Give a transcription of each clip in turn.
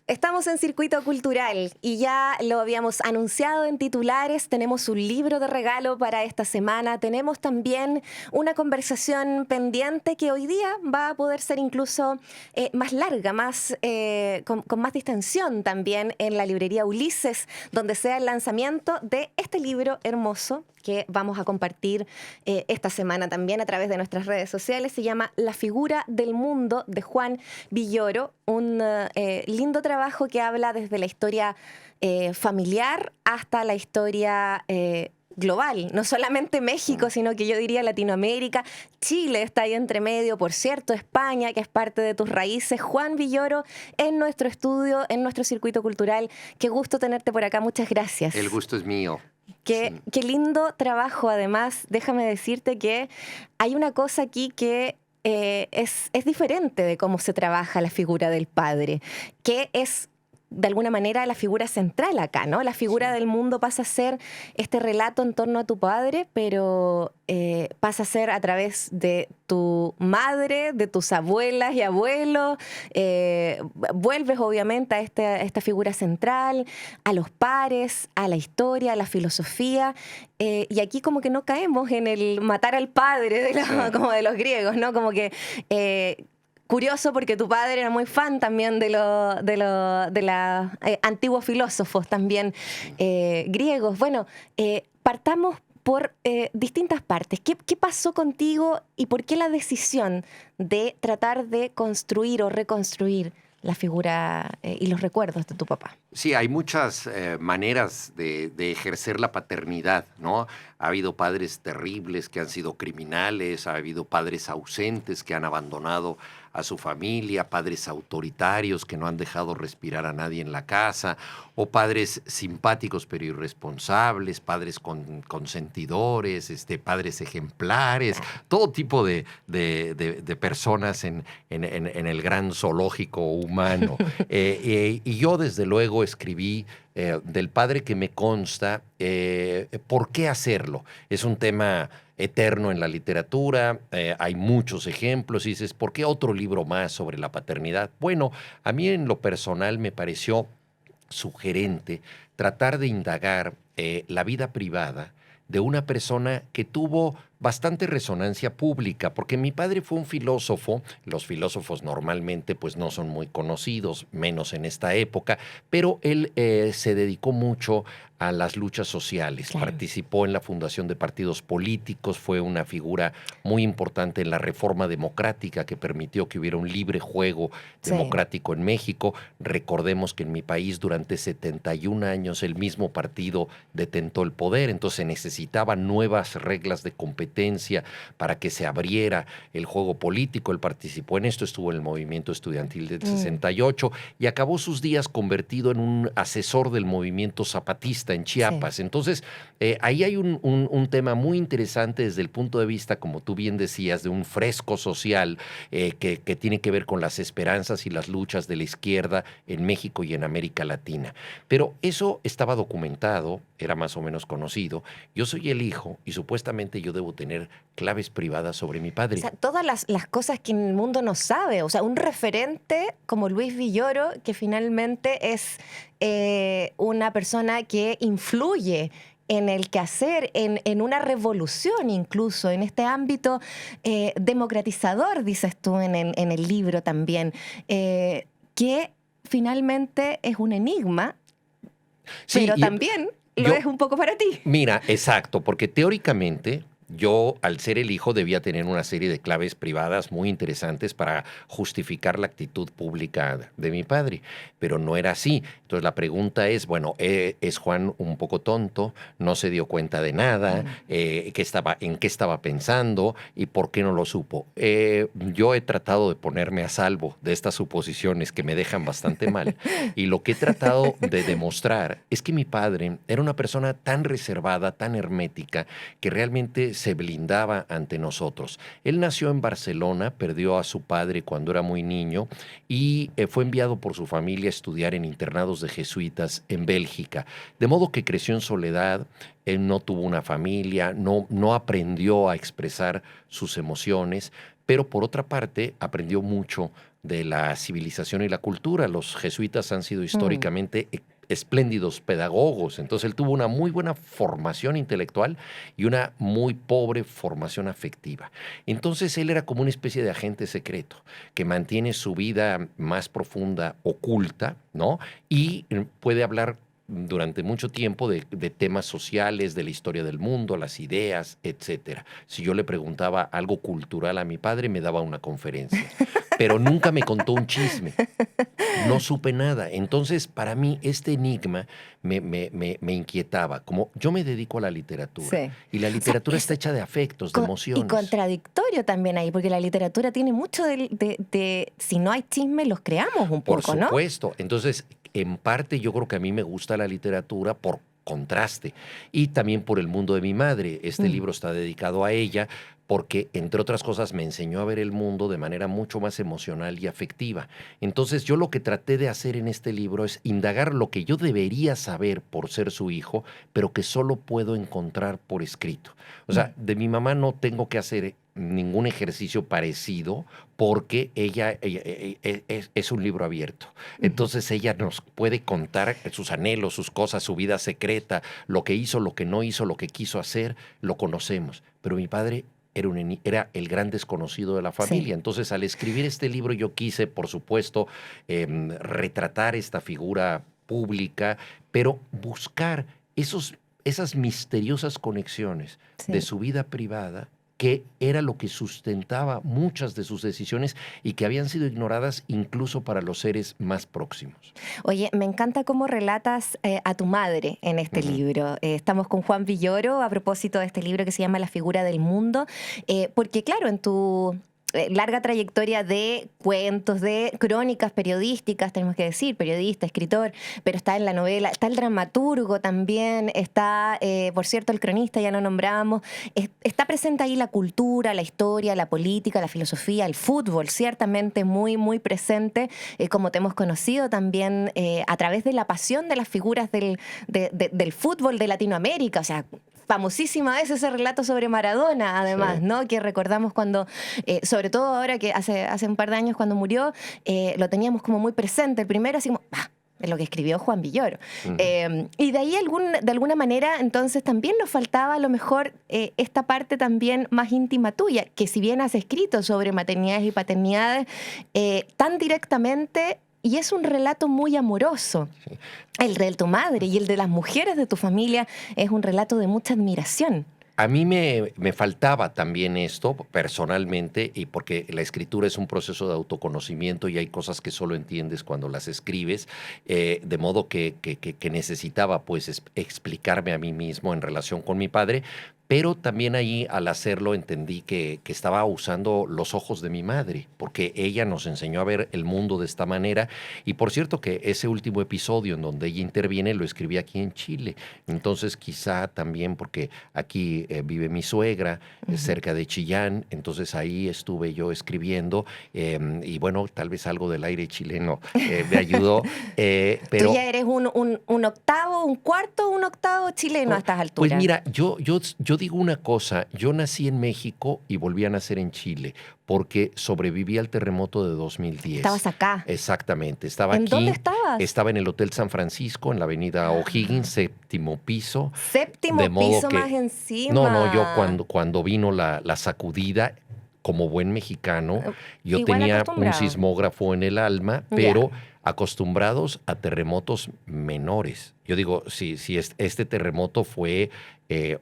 Estamos en Circuito Cultural y ya lo habíamos anunciado en titulares. Tenemos un libro de regalo para esta semana. Tenemos también una conversación pendiente que hoy día va a poder ser incluso más larga, con más distensión también en la librería Ulises, donde sea el lanzamiento de este libro hermoso que vamos a compartir esta semana también a través de nuestras redes sociales. Se llama La figura del mundo, de Juan Villoro, un lindo trabajo que habla desde la historia familiar hasta la historia global, no solamente México, sino que yo diría Latinoamérica. Chile está ahí entre medio, por cierto, España, que es parte de tus raíces. Juan Villoro, en nuestro estudio, en nuestro Circuito Cultural. Qué gusto tenerte por acá, muchas gracias. El gusto es mío. Qué lindo trabajo. Además, déjame decirte que hay una cosa aquí que es diferente de cómo se trabaja la figura del padre, que es de alguna manera la figura central acá, ¿no? La figura del mundo pasa a ser este relato en torno a tu padre, pero pasa a ser a través de tu madre, de tus abuelas y abuelos. Vuelves obviamente a esta figura central, a los pares, a la historia, a la filosofía. Y aquí como que no caemos en el matar al padre como de los griegos, ¿no? Como que curioso, porque tu padre era muy fan también de los antiguos filósofos también griegos. Bueno, partamos por distintas partes. ¿Qué pasó contigo y por qué la decisión de tratar de construir o reconstruir la figura y los recuerdos de tu papá? Sí, hay muchas maneras de ejercer la paternidad, ¿no? Ha habido padres terribles que han sido criminales, ha habido padres ausentes que han abandonado a su familia, padres autoritarios que no han dejado respirar a nadie en la casa, o padres simpáticos pero irresponsables, padres consentidores, padres ejemplares, todo tipo de personas en el gran zoológico humano. Y yo, desde luego, escribí del padre que me consta. ¿Por qué hacerlo? Es un tema eterno en la literatura, hay muchos ejemplos, y dices, ¿por qué otro libro más sobre la paternidad? Bueno, a mí en lo personal me pareció sugerente tratar de indagar la vida privada de una persona que tuvo bastante resonancia pública, porque mi padre fue un filósofo. Los filósofos normalmente pues no son muy conocidos, menos en esta época, pero él se dedicó mucho a las luchas sociales. Claro. Participó en la fundación de partidos políticos, fue una figura muy importante en la reforma democrática que permitió que hubiera un libre juego democrático en México. Recordemos que en mi país durante 71 años el mismo partido detentó el poder, entonces se necesitaban nuevas reglas de competencia para que se abriera el juego político. Él participó en esto, estuvo en el movimiento estudiantil del 68 y acabó sus días convertido en un asesor del movimiento zapatista en Chiapas. Entonces, ahí hay un tema muy interesante desde el punto de vista, como tú bien decías, de un fresco social que tiene que ver con las esperanzas y las luchas de la izquierda en México y en América Latina. Pero eso estaba documentado, era más o menos conocido. Yo soy el hijo y supuestamente yo debo tener claves privadas sobre mi padre. O sea, todas las cosas que el mundo no sabe. O sea, un referente como Luis Villoro, que finalmente es una persona que influye en el quehacer, en una revolución incluso, en este ámbito democratizador, dices tú en el libro también, que finalmente es un enigma, sí, pero también lo es un poco para ti. Mira, exacto, porque teóricamente yo, al ser el hijo, debía tener una serie de claves privadas muy interesantes para justificar la actitud pública de mi padre, pero no era así. Entonces la pregunta es, bueno, ¿es Juan un poco tonto? ¿No se dio cuenta de nada? ¿En qué estaba pensando? ¿Y por qué no lo supo? Yo he tratado de ponerme a salvo de estas suposiciones que me dejan bastante mal, y lo que he tratado de demostrar es que mi padre era una persona tan reservada, tan hermética, que realmente se blindaba ante nosotros. Él nació en Barcelona, perdió a su padre cuando era muy niño y fue enviado por su familia a estudiar en internados de jesuitas en Bélgica. De modo que creció en soledad, él no tuvo una familia, no aprendió a expresar sus emociones, pero por otra parte aprendió mucho de la civilización y la cultura. Los jesuitas han sido históricamente espléndidos pedagogos, entonces él tuvo una muy buena formación intelectual y una muy pobre formación afectiva. Entonces él era como una especie de agente secreto que mantiene su vida más profunda, oculta, ¿no? Y puede hablar durante mucho tiempo de temas sociales, de la historia del mundo, las ideas, etcétera. Si yo le preguntaba algo cultural a mi padre, me daba una conferencia, pero nunca me contó un chisme. No supe nada. Entonces, para mí, este enigma me inquietaba. Como yo me dedico a la literatura, Sí. y la literatura está hecha de afectos, de emociones. Y contradictorio también ahí, porque la literatura tiene mucho si no hay chisme, los creamos un Por poco, ¿no? supuesto. Entonces, en parte yo creo que a mí me gusta la literatura por contraste y también por el mundo de mi madre. Este libro está dedicado a ella porque, entre otras cosas, me enseñó a ver el mundo de manera mucho más emocional y afectiva. Entonces, yo lo que traté de hacer en este libro es indagar lo que yo debería saber por ser su hijo, pero que solo puedo encontrar por escrito. O sea, de mi mamá no tengo que hacer ningún ejercicio parecido porque ella es un libro abierto. Entonces ella nos puede contar sus anhelos, sus cosas, su vida secreta, lo que hizo, lo que no hizo, lo que quiso hacer, lo conocemos. Pero mi padre era el gran desconocido de la familia. Sí. Entonces, al escribir este libro yo quise, por supuesto, retratar esta figura pública, pero buscar esas misteriosas conexiones de su vida privada, que era lo que sustentaba muchas de sus decisiones y que habían sido ignoradas incluso para los seres más próximos. Oye, me encanta cómo relatas a tu madre en este libro. Estamos con Juan Villoro a propósito de este libro que se llama La figura del mundo, porque claro, en tu larga trayectoria de cuentos, de crónicas periodísticas, tenemos que decir, periodista, escritor, pero está en la novela, está el dramaturgo también, está, por cierto, el cronista, ya lo nombramos, está presente ahí la cultura, la historia, la política, la filosofía, el fútbol, ciertamente muy, muy presente, como te hemos conocido también a través de la pasión de las figuras del fútbol de Latinoamérica, o sea, famosísima es ese relato sobre Maradona, además, sí, ¿no? Que recordamos cuando, sobre todo ahora que hace un par de años cuando murió, lo teníamos como muy presente. El primero así como, de lo que escribió Juan Villoro. Y de ahí, de alguna manera, entonces también nos faltaba a lo mejor esta parte también más íntima tuya, que si bien has escrito sobre maternidades y paternidades tan directamente, y es un relato muy amoroso. Sí. El de tu madre y el de las mujeres de tu familia es un relato de mucha admiración. A mí me faltaba también esto personalmente, y porque la escritura es un proceso de autoconocimiento y hay cosas que solo entiendes cuando las escribes, de modo que necesitaba pues explicarme a mí mismo en relación con mi padre. Pero también ahí, al hacerlo, entendí que estaba usando los ojos de mi madre, porque ella nos enseñó a ver el mundo de esta manera. Y por cierto que ese último episodio en donde ella interviene lo escribí aquí en Chile. Entonces quizá también porque aquí vive mi suegra, cerca de Chillán, entonces ahí estuve yo escribiendo y bueno, tal vez algo del aire chileno me ayudó. Pero tú ya eres un octavo, un cuarto, un octavo chileno a estas alturas. Pues mira, yo digo una cosa, yo nací en México y volví a nacer en Chile porque sobreviví al terremoto de 2010. ¿Estabas acá? Exactamente, estaba aquí. ¿En dónde estabas? Estaba en el Hotel San Francisco, en la avenida O'Higgins, 7º piso. ¿7º piso más encima? No, yo cuando vino la sacudida, como buen mexicano, yo igual tenía un sismógrafo en el alma, pero acostumbrados a terremotos menores. Yo digo, si este terremoto fue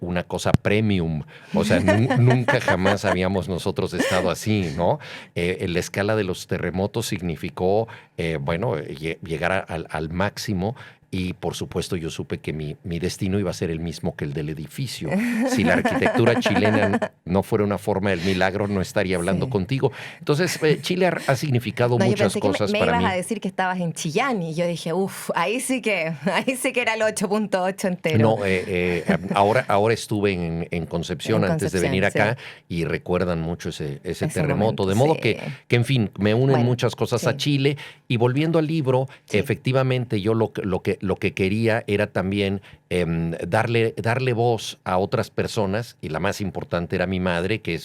una cosa premium, o sea, nunca jamás habíamos nosotros estado así, ¿no? La escala de los terremotos significó, llegar al máximo. Y por supuesto yo supe que mi destino iba a ser el mismo que el del edificio. Si la arquitectura chilena no fuera una forma del milagro, no estaría hablando contigo. Entonces, Chile ha significado muchas cosas para mí. Me ibas a decir que estabas en Chillán y yo dije, ahí sí que era el 8.8 entero. No, ahora estuve en Concepción antes de venir acá y recuerdan mucho ese terremoto. Momento, de modo que, en fin, me unen muchas cosas a Chile. Y volviendo al libro, efectivamente yo lo que lo que quería era también darle voz a otras personas, y la más importante era mi madre, que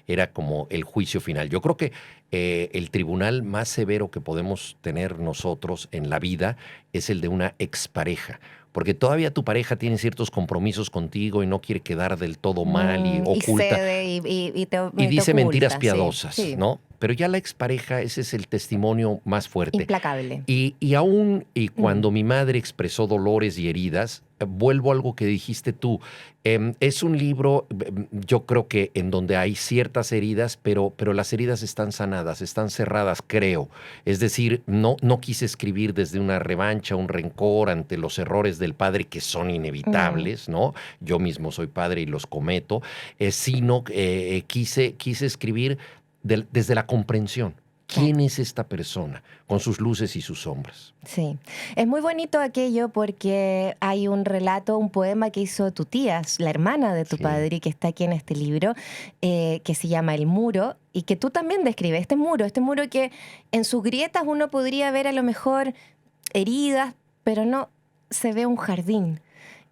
era como el juicio final. Yo creo que el tribunal más severo que podemos tener nosotros en la vida es el de una expareja. Porque todavía tu pareja tiene ciertos compromisos contigo y no quiere quedar del todo mal y Y oculta. cede Y dice te mentiras oculta, piadosas, sí. ¿no? Pero ya la expareja, ese es el testimonio más fuerte. Implacable. Y aún y cuando mi madre expresó dolores y heridas, vuelvo a algo que dijiste tú. Es un libro, yo creo que en donde hay ciertas heridas, pero las heridas están sanadas, están cerradas, creo. Es decir, no quise escribir desde una revancha, un rencor ante los errores del padre que son inevitables, ¿no? Yo mismo soy padre y los cometo, sino quise escribir desde la comprensión. ¿Quién es esta persona? Con sus luces y sus sombras. Sí, es muy bonito aquello porque hay un relato, un poema que hizo tu tía, la hermana de tu padre, que está aquí en este libro, que se llama El Muro, y que tú también describes, este muro que en sus grietas uno podría ver a lo mejor heridas, pero no, se ve un jardín.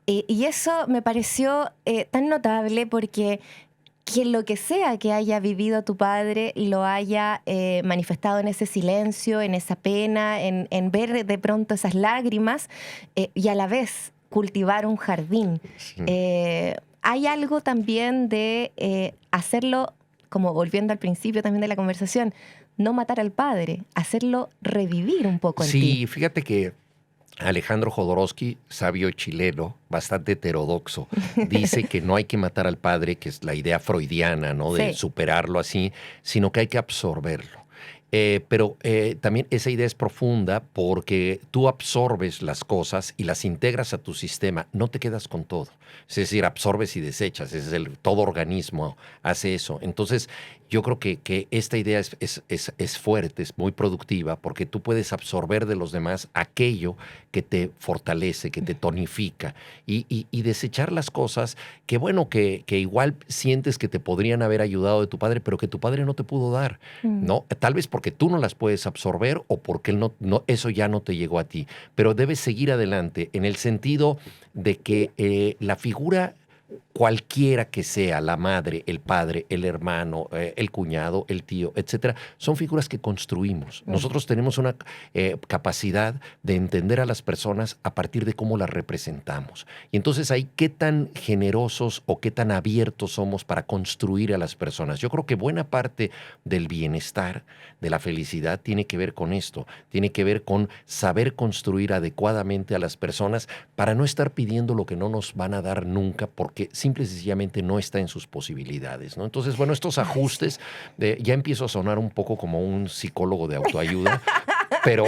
Y eso me pareció tan notable porque que lo que sea que haya vivido tu padre lo haya manifestado en ese silencio, en esa pena, en ver de pronto esas lágrimas y a la vez cultivar un jardín. Sí. Hay algo también de hacerlo, como volviendo al principio también de la conversación, no matar al padre, hacerlo revivir un poco en ti. Sí, fíjate que Alejandro Jodorowsky, sabio chileno, bastante heterodoxo, dice que no hay que matar al padre, que es la idea freudiana, ¿no? De superarlo así, sino que hay que absorberlo. Pero también esa idea es profunda porque tú absorbes las cosas y las integras a tu sistema, no te quedas con todo. Es decir, absorbes y desechas, todo organismo hace eso. Entonces, yo creo que esta idea es fuerte, es muy productiva, porque tú puedes absorber de los demás aquello que te fortalece, que te tonifica, y desechar las cosas que, bueno, que igual sientes que te podrían haber ayudado de tu padre, pero que tu padre no te pudo dar, ¿no? Tal vez porque tú no las puedes absorber o porque él eso ya no te llegó a ti, pero debes seguir adelante en el sentido de que la figura, cualquiera que sea, la madre, el padre, el hermano, el cuñado, el tío, etcétera, son figuras que construimos. Nosotros tenemos una capacidad de entender a las personas a partir de cómo las representamos. Y entonces ahí, ¿qué tan generosos o qué tan abiertos somos para construir a las personas? Yo creo que buena parte del bienestar, de la felicidad, tiene que ver con esto. Tiene que ver con saber construir adecuadamente a las personas para no estar pidiendo lo que no nos van a dar nunca, porque simple y sencillamente no está en sus posibilidades, ¿no? Entonces, bueno, estos ajustes, ya empiezo a sonar un poco como un psicólogo de autoayuda, pero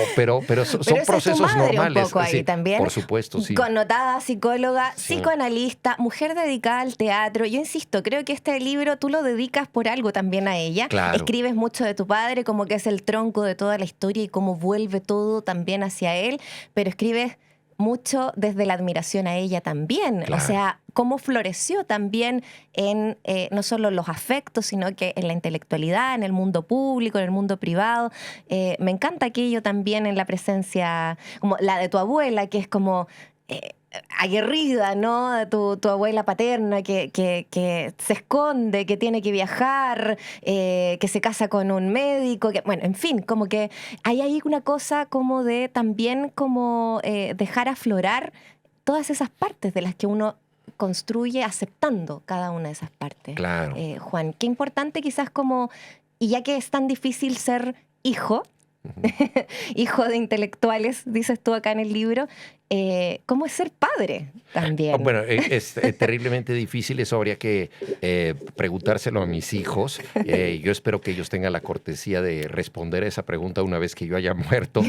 son procesos normales. Un poco ahí sí, también. Por supuesto, sí. Connotada psicóloga, psicoanalista, mujer dedicada al teatro. Yo insisto, creo que este libro tú lo dedicas por algo también a ella. Claro. Escribes mucho de tu padre, como que es el tronco de toda la historia y cómo vuelve todo también hacia él, pero escribes mucho desde la admiración a ella también. Claro. O sea, cómo floreció también en no solo los afectos, sino que en la intelectualidad, en el mundo público, en el mundo privado. Me encanta aquello también en la presencia, como la de tu abuela, que es como aguerrida, ¿no? Tu abuela paterna que se esconde, que tiene que viajar, que se casa con un médico, bueno, en fin, como que hay ahí una cosa como de también como dejar aflorar todas esas partes de las que uno construye aceptando cada una de esas partes. Claro. Juan, qué importante quizás como, y ya que es tan difícil ser hijo, hijo de intelectuales, dices tú acá en el libro, ¿cómo es ser padre también? Bueno, es terriblemente difícil, eso habría que preguntárselo a mis hijos. Yo espero que ellos tengan la cortesía de responder a esa pregunta una vez que yo haya muerto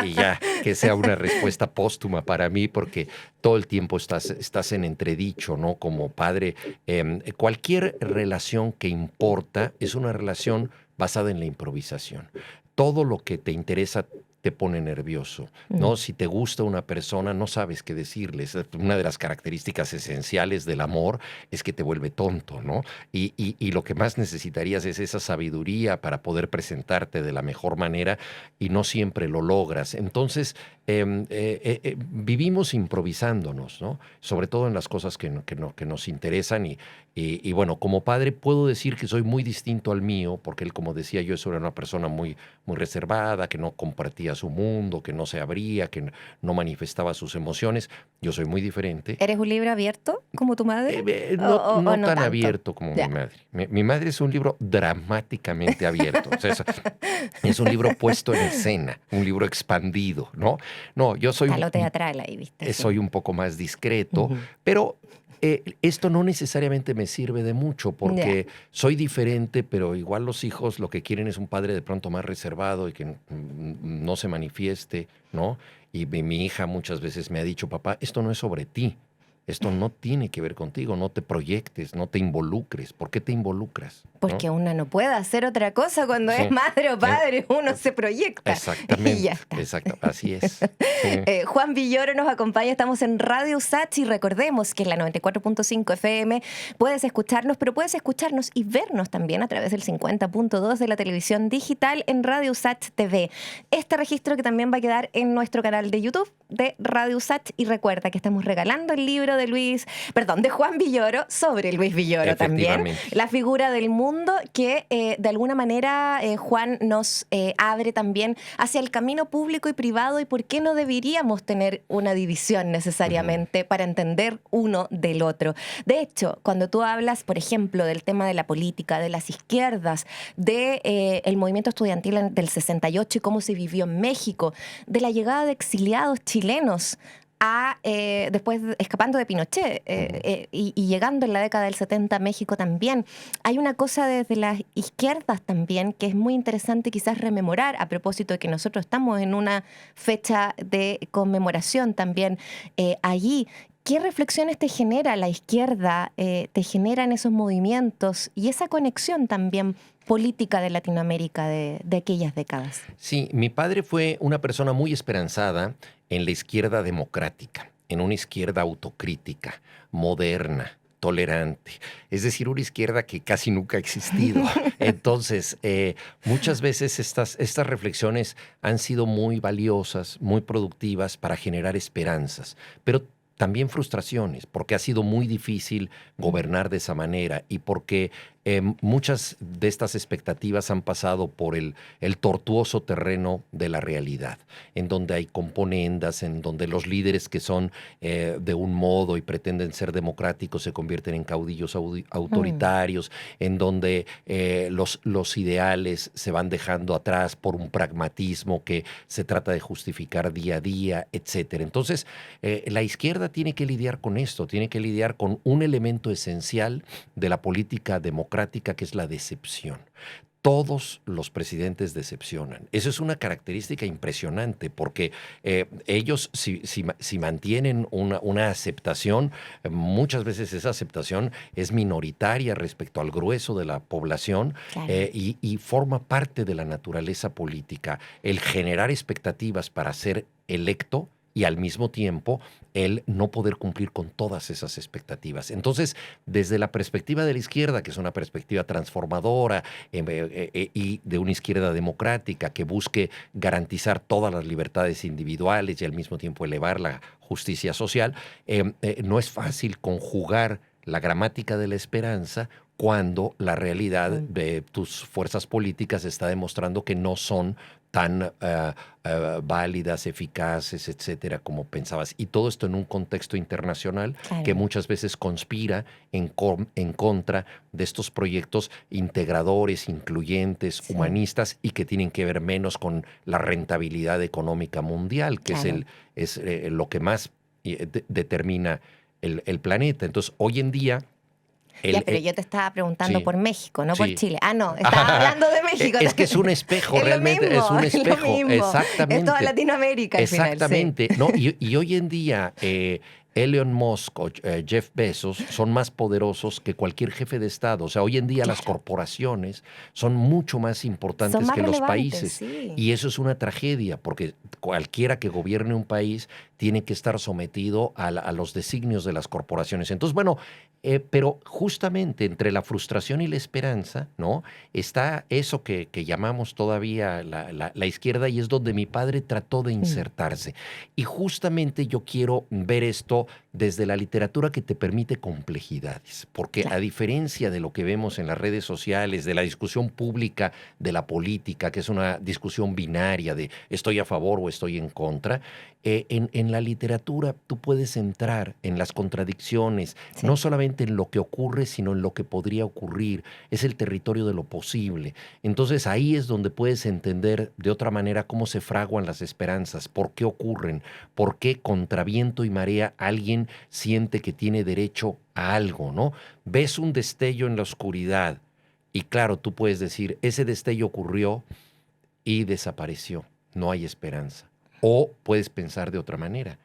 y ya que sea una respuesta póstuma para mí, porque todo el tiempo estás en entredicho, ¿no? Como padre. Cualquier relación que importa es una relación basada en la improvisación. Todo lo que te interesa te pone nervioso, ¿no? Si te gusta una persona, no sabes qué decirles. Una de las características esenciales del amor es que te vuelve tonto, ¿no? Y lo que más necesitarías es esa sabiduría para poder presentarte de la mejor manera y no siempre lo logras. Entonces, vivimos improvisándonos, ¿no? Sobre todo en las cosas que nos interesan y bueno, como padre puedo decir que soy muy distinto al mío, porque él, como decía yo, era una persona muy reservada, que no compartía su mundo, que no se abría, que no manifestaba sus emociones. Yo soy muy diferente. ¿Eres un libro abierto como tu madre? No no tan tanto? Abierto como mi madre. Mi madre es un libro dramáticamente abierto. O sea, es un libro puesto en escena, un libro expandido, ¿no? No, yo soy... Está lo teatral ahí, ¿viste? Soy un poco más discreto, pero esto no necesariamente me sirve de mucho porque soy diferente, pero igual los hijos lo que quieren es un padre de pronto más reservado y que no se manifieste, ¿no? Y mi hija muchas veces me ha dicho, papá, esto no es sobre ti. Esto no tiene que ver contigo, no te proyectes, no te involucres. ¿Por qué te involucras? Porque uno no puede hacer otra cosa cuando es madre o padre, uno se proyecta. Exactamente, y ya está. Exacto, así es. Juan Villoro nos acompaña, estamos en Radio USACH y recordemos que en la 94.5 FM puedes escucharnos, pero puedes escucharnos y vernos también a través del 50.2 de la televisión digital en Radio USACH TV. Este registro que también va a quedar en nuestro canal de YouTube de Radio USACH y recuerda que estamos regalando el libro de Juan Villoro sobre Luis Villoro también, la figura del mundo que de alguna manera Juan nos abre también hacia el camino público y privado y por qué no deberíamos tener una división necesariamente para entender uno del otro. De hecho, cuando tú hablas, por ejemplo, del tema de la política, de las izquierdas, el movimiento estudiantil del 68 y cómo se vivió en México, de la llegada de exiliados chilenos después escapando de Pinochet y llegando en la década del 70 a México también. Hay una cosa desde las izquierdas también que es muy interesante quizás rememorar a propósito de que nosotros estamos en una fecha de conmemoración también allí. ¿Qué reflexiones te genera la izquierda, te generan esos movimientos y esa conexión también política de Latinoamérica de aquellas décadas? Sí, mi padre fue una persona muy esperanzada en la izquierda democrática, en una izquierda autocrítica, moderna, tolerante. Es decir, una izquierda que casi nunca ha existido. Entonces, muchas veces estas reflexiones han sido muy valiosas, muy productivas para generar esperanzas, pero también frustraciones, porque ha sido muy difícil gobernar de esa manera y porque muchas de estas expectativas han pasado por el tortuoso terreno de la realidad, en donde hay componendas, en donde los líderes que son de un modo y pretenden ser democráticos se convierten en caudillos autoritarios, en donde los ideales se van dejando atrás por un pragmatismo que se trata de justificar día a día, etcétera. Entonces, la izquierda tiene que lidiar con esto, tiene que lidiar con un elemento esencial de la política democrática, que es la decepción. Todos los presidentes decepcionan. Eso es una característica impresionante porque ellos, si mantienen una aceptación, muchas veces esa aceptación es minoritaria respecto al grueso de la población. Claro. Y forma parte de la naturaleza política. El generar expectativas para ser electo y al mismo tiempo el no poder cumplir con todas esas expectativas. Entonces, desde la perspectiva de la izquierda, que es una perspectiva transformadora y de una izquierda democrática que busque garantizar todas las libertades individuales y al mismo tiempo elevar la justicia social, no es fácil conjugar la gramática de la esperanza cuando la realidad de tus fuerzas políticas está demostrando que no son tan válidas, eficaces, etcétera, como pensabas. Y todo esto en un contexto internacional que muchas veces conspira en contra de estos proyectos integradores, incluyentes, humanistas y que tienen que ver menos con la rentabilidad económica mundial, que es lo que más determina el planeta. Entonces, hoy en día... pero yo te estaba preguntando por México, no por Chile. Ah, no, estaba hablando de México. Es que es un espejo, realmente. Es un espejo. Exactamente. Es toda Latinoamérica al Exactamente. final, ¿no? Y hoy en día Elon Musk o Jeff Bezos son más poderosos que cualquier jefe de Estado. O sea, hoy en día las Claro. corporaciones son mucho más Son importantes más que los relevantes, países. sí. Y eso es una tragedia, porque cualquiera que gobierne un país tiene que estar sometido a los designios de las corporaciones. Entonces, bueno, pero justamente entre la frustración y la esperanza, ¿no? Está eso que llamamos todavía la izquierda, y es donde mi padre trató de Mm, insertarse. Y justamente yo quiero ver esto desde la literatura que te permite complejidades, porque a claro. diferencia de lo que vemos en las redes sociales, de la discusión pública de la política, que es una discusión binaria de estoy a favor o estoy en contra, en la literatura tú puedes entrar en las contradicciones, no Sí. solamente en lo que ocurre, sino en lo que podría ocurrir. Es el territorio de lo posible. Entonces ahí es donde puedes entender de otra manera cómo se fraguan las esperanzas, por qué ocurren, por qué contra viento y marea alguien siente que tiene derecho a algo, ¿no? Ves un destello en la oscuridad y claro, tú puedes decir, ese destello ocurrió y desapareció, no hay esperanza. O puedes pensar de otra manera,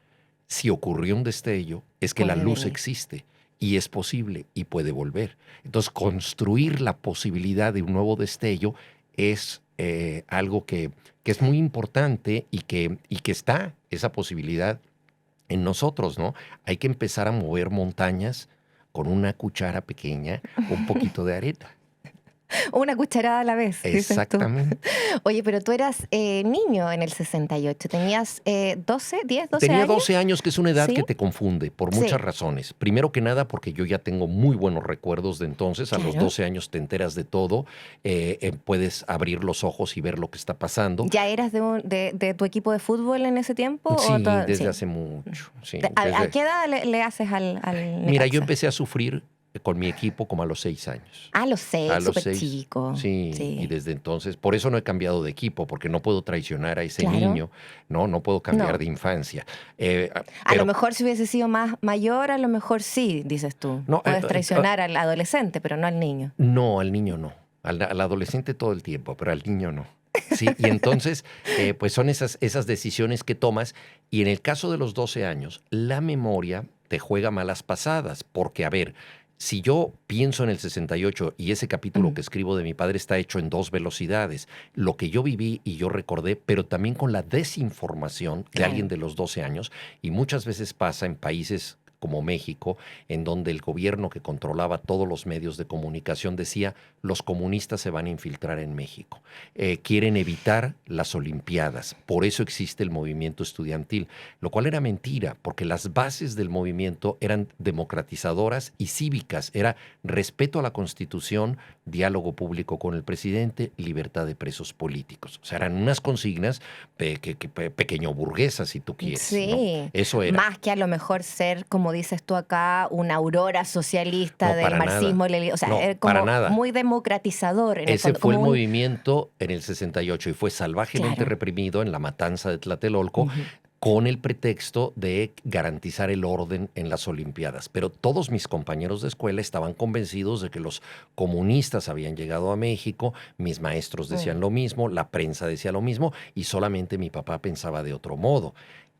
si ocurrió un destello, es que la Puede luz venir. existe y es posible y puede volver. Entonces, construir la posibilidad de un nuevo destello es algo que es muy importante y que está esa posibilidad en nosotros, ¿no? Hay que empezar a mover montañas con una cuchara pequeña, un poquito de arena. Una cucharada a la vez, dices tú. Exactamente. Oye, pero tú eras niño en el 68. ¿Tenías 12, 10, 12 Tenía años? 12 años, que es una edad que Sí, te confunde por muchas sí, razones. Primero que nada, porque yo ya tengo muy buenos recuerdos de entonces. A los claro. 12 años te enteras de todo, puedes abrir los ojos y ver lo que está pasando. ¿Ya eras de tu equipo de fútbol en ese tiempo? Sí, desde Sí. hace mucho. Sí, ¿A qué edad le haces al Mira, yo Necaxa? empecé a sufrir con mi equipo como a los 6 años. A los A 6, los súper 6, chico. sí, y Sí, desde entonces, por eso no he cambiado de equipo, porque no puedo traicionar a ese claro. niño, no puedo cambiar No. de infancia. A lo Pero mejor si hubiese sido más mayor, a lo mejor sí, dices tú. no, Puedes traicionar al adolescente, pero no al niño. no, al niño no. Al adolescente todo el tiempo, pero al niño no. Sí, y entonces, pues son esas decisiones que tomas. Y en el caso de los 12 años, la memoria te juega malas pasadas, porque, a ver, si yo pienso en el 68 y ese capítulo Mm, que escribo de mi padre está hecho en dos velocidades, lo que yo viví y yo recordé, pero también con la desinformación de alguien claro. de los 12 años, y muchas veces pasa en países como México, en donde el gobierno que controlaba todos los medios de comunicación decía, los comunistas se van a infiltrar en México, quieren evitar las Olimpiadas, por eso existe el movimiento estudiantil, lo cual era mentira, porque las bases del movimiento eran democratizadoras y cívicas, era respeto a la Constitución, diálogo público con el presidente, libertad de presos políticos. O sea, eran unas consignas pequeño burguesas, si tú quieres, ¿no? Sí, Eso era. más que a lo mejor ser, como dices tú acá, una aurora socialista No, del para nada. marxismo, o sea, No, para como nada. muy democratizador en el Ese fondo, fue el como un... movimiento en el 68 y fue salvajemente Claro. reprimido en la matanza de Tlatelolco Ujú. con el pretexto de garantizar el orden en las Olimpiadas. Pero todos mis compañeros de escuela estaban convencidos de que los comunistas habían llegado a México, mis maestros decían Mm, lo mismo, la prensa decía lo mismo y solamente mi papá pensaba de otro modo.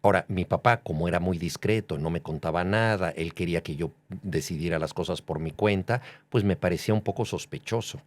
Ahora, mi papá, como era muy discreto, no me contaba nada, él quería que yo decidiera las cosas por mi cuenta, pues me parecía un poco sospechoso.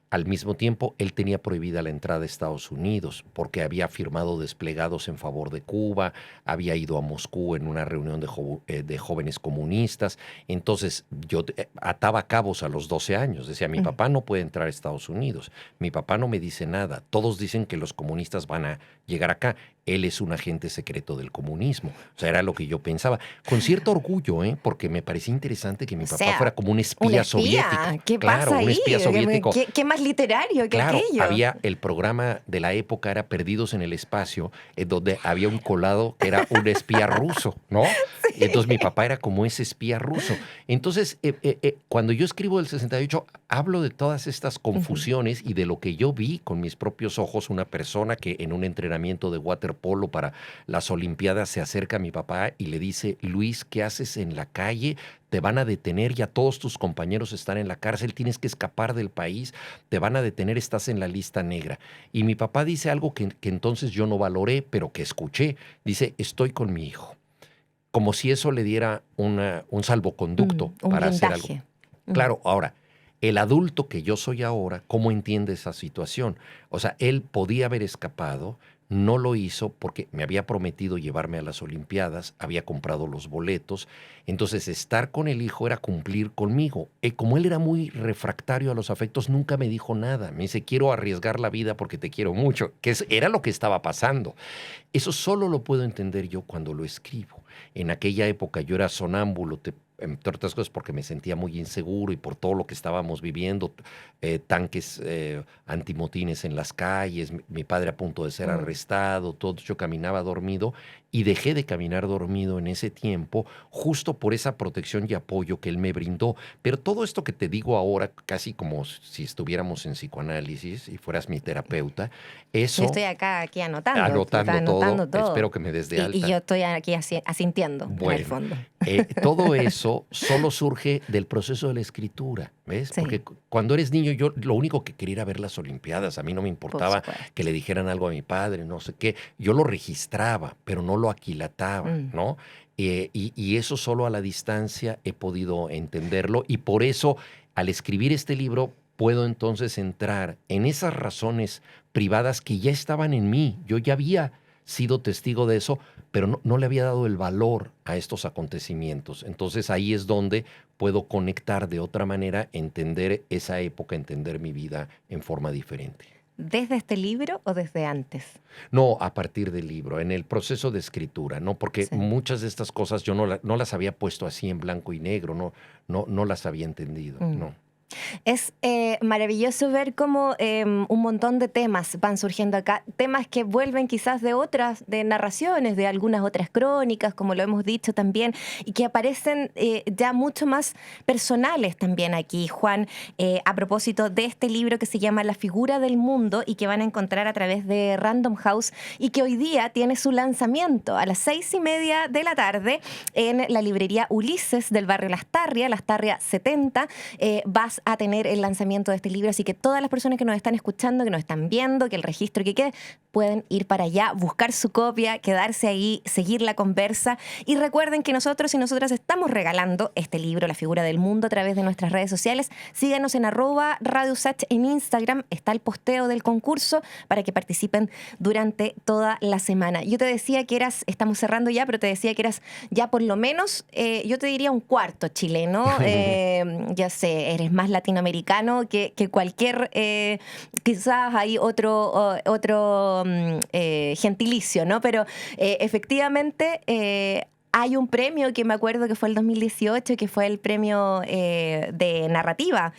Al mismo tiempo, él tenía prohibida la entrada a Estados Unidos porque había firmado desplegados en favor de Cuba, había ido a Moscú en una reunión de jóvenes comunistas. Entonces, yo ataba cabos a los 12 años. Decía, mi mm. papá no puede entrar a Estados Unidos, mi papá no me dice nada. Todos dicen que los comunistas van a llegar acá. Él es un agente secreto del comunismo. O sea, era lo que yo pensaba. Con cierto orgullo, ¿eh? Porque me parecía interesante que O mi papá sea, fuera como un un espía soviético. espía. ¿Qué Claro, pasa un ahí? espía soviético. ¿Qué más literario que Claro, aquello? había el programa de la época, era Perdidos en el Espacio, en donde había un colado que era un espía ruso, ¿no? Y entonces mi papá era como ese espía ruso. Entonces, cuando yo escribo del 68, hablo de todas estas Ujú. confusiones y de lo que yo vi con mis propios ojos, una persona que en un entrenamiento de waterpolo para las Olimpiadas se acerca a mi papá y le dice, Luis, ¿qué haces en la calle? Te van a detener, ya todos tus compañeros están en la cárcel, tienes que escapar del país, te van a detener, estás en la lista negra. Y mi papá dice algo que entonces yo no valoré, pero que escuché. Dice, estoy con mi hijo. como si eso le diera un salvoconducto un para hacer blindaje. algo. Claro, ahora, el adulto que yo soy ahora, ¿cómo entiende esa situación? O sea, él podía haber escapado, no lo hizo porque me había prometido llevarme a las Olimpiadas, había comprado los boletos, entonces estar con el hijo era cumplir conmigo. Como él era muy refractario a los afectos, nunca me dijo nada. Me dice, quiero arriesgar la vida porque te quiero mucho, era lo que estaba pasando. Eso solo lo puedo entender yo cuando lo escribo. En aquella época yo era sonámbulo, entre otras cosas porque me sentía muy inseguro y por todo lo que estábamos viviendo, tanques antimotines en las calles, mi padre a punto de ser arrestado, todo. Yo caminaba dormido y dejé de caminar dormido en ese tiempo justo por esa protección y apoyo que él me brindó. Pero todo esto que te digo ahora, casi como si estuviéramos en psicoanálisis y fueras mi terapeuta, eso... Yo estoy aquí anotando Anotando todo. Espero que me des de alta. Y yo estoy aquí asintiendo, en el fondo. Todo eso solo surge del proceso de la escritura, ¿ves? Sí. Porque cuando eres niño, yo lo único que quería era ver las Olimpiadas. A mí no me importaba que le dijeran algo a mi padre, no sé qué. Yo lo registraba, pero no lo aquilataba, ¿no? Y eso solo a la distancia he podido entenderlo. Y por eso, al escribir este libro, puedo entonces entrar en esas razones privadas que ya estaban en mí. Yo ya había sido testigo de eso, pero no le había dado el valor a estos acontecimientos. Entonces ahí es donde puedo conectar de otra manera, entender esa época, entender mi vida en forma diferente. ¿Desde este libro o desde antes? No, a partir del libro, en el proceso de escritura, ¿no? Porque muchas de estas cosas yo no las había puesto así en blanco y negro, no las había entendido, no. Es maravilloso ver cómo un montón de temas van surgiendo acá, temas que vuelven quizás de narraciones, de algunas otras crónicas, como lo hemos dicho también, y que aparecen ya mucho más personales también aquí, Juan, a propósito de este libro que se llama La figura del mundo y que van a encontrar a través de Random House y que hoy día tiene su lanzamiento a las 6:30 de la tarde en la librería Ulises del barrio Lastarria 70. Vas a tener el lanzamiento de este libro, así que todas las personas que nos están escuchando, que nos están viendo, que el registro que quede, pueden ir para allá, buscar su copia, quedarse ahí, seguir la conversa. Y recuerden que nosotros y nosotras estamos regalando este libro, La figura del mundo, a través de nuestras redes sociales. Síganos en @RadioSach en Instagram, está el posteo del concurso para que participen durante toda la semana. Yo te decía que estamos cerrando ya, pero te decía que eras ya por lo menos, yo te diría un cuarto chileno, ya sé, eres más latinoamericano que cualquier, quizás hay otro gentilicio, ¿no? Pero efectivamente hay un premio que me acuerdo que fue el 2018, que fue el premio de narrativa,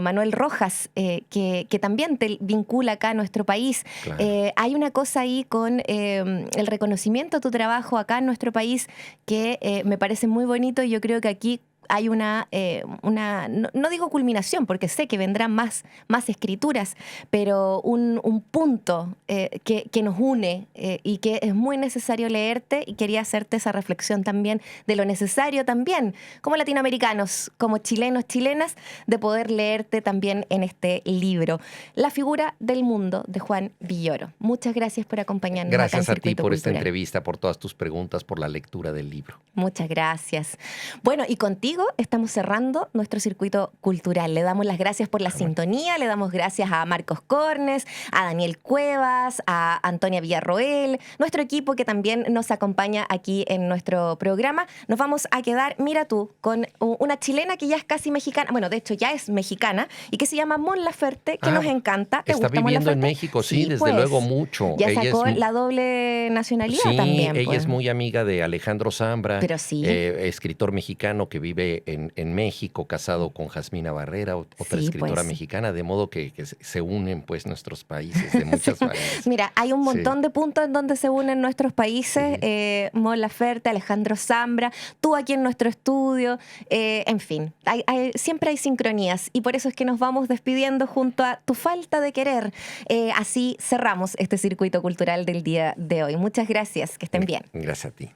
Manuel Rojas, que también te vincula acá a nuestro país. Claro. Hay una cosa ahí con el reconocimiento a tu trabajo acá en nuestro país que me parece muy bonito y yo creo que aquí hay una no digo culminación, porque sé que vendrán más escrituras, pero un punto que nos une y que es muy necesario leerte, y quería hacerte esa reflexión también de lo necesario también, como latinoamericanos, como chilenos, chilenas, de poder leerte también en este libro. La figura del mundo, de Juan Villoro. Muchas gracias por acompañarnos. Gracias acá en a ti por esta Cultural. entrevista, por todas tus preguntas, por la lectura del libro. Muchas gracias. Bueno, y contigo estamos cerrando nuestro circuito cultural. Le damos las gracias por la sintonía, le damos gracias a Marcos Cornes, a Daniel Cuevas, a Antonia Villarroel, nuestro equipo que también nos acompaña aquí en nuestro programa. Nos vamos a quedar, mira tú, con una chilena que ya es casi mexicana, bueno, de hecho ya es mexicana, y que se llama Mon Laferte, que nos encanta. ¿Te está gusta Mon viviendo en Laferte? México, sí, desde luego mucho. Ya ella sacó la doble nacionalidad también. Sí, ella pues. es muy amiga de Alejandro Zambra, Pero sí. escritor mexicano que vive en México, casado con Jasmina Barrera, otra escritora mexicana, de modo que se unen pues nuestros países de muchas maneras. Mira, hay un montón de puntos en donde se unen nuestros países, Mon Laferte, Alejandro Zambra, tú aquí en nuestro estudio, en fin, siempre hay sincronías y por eso es que nos vamos despidiendo junto a Tu falta de querer. Así cerramos este circuito cultural del día de hoy. Muchas gracias, que estén bien. Gracias a ti.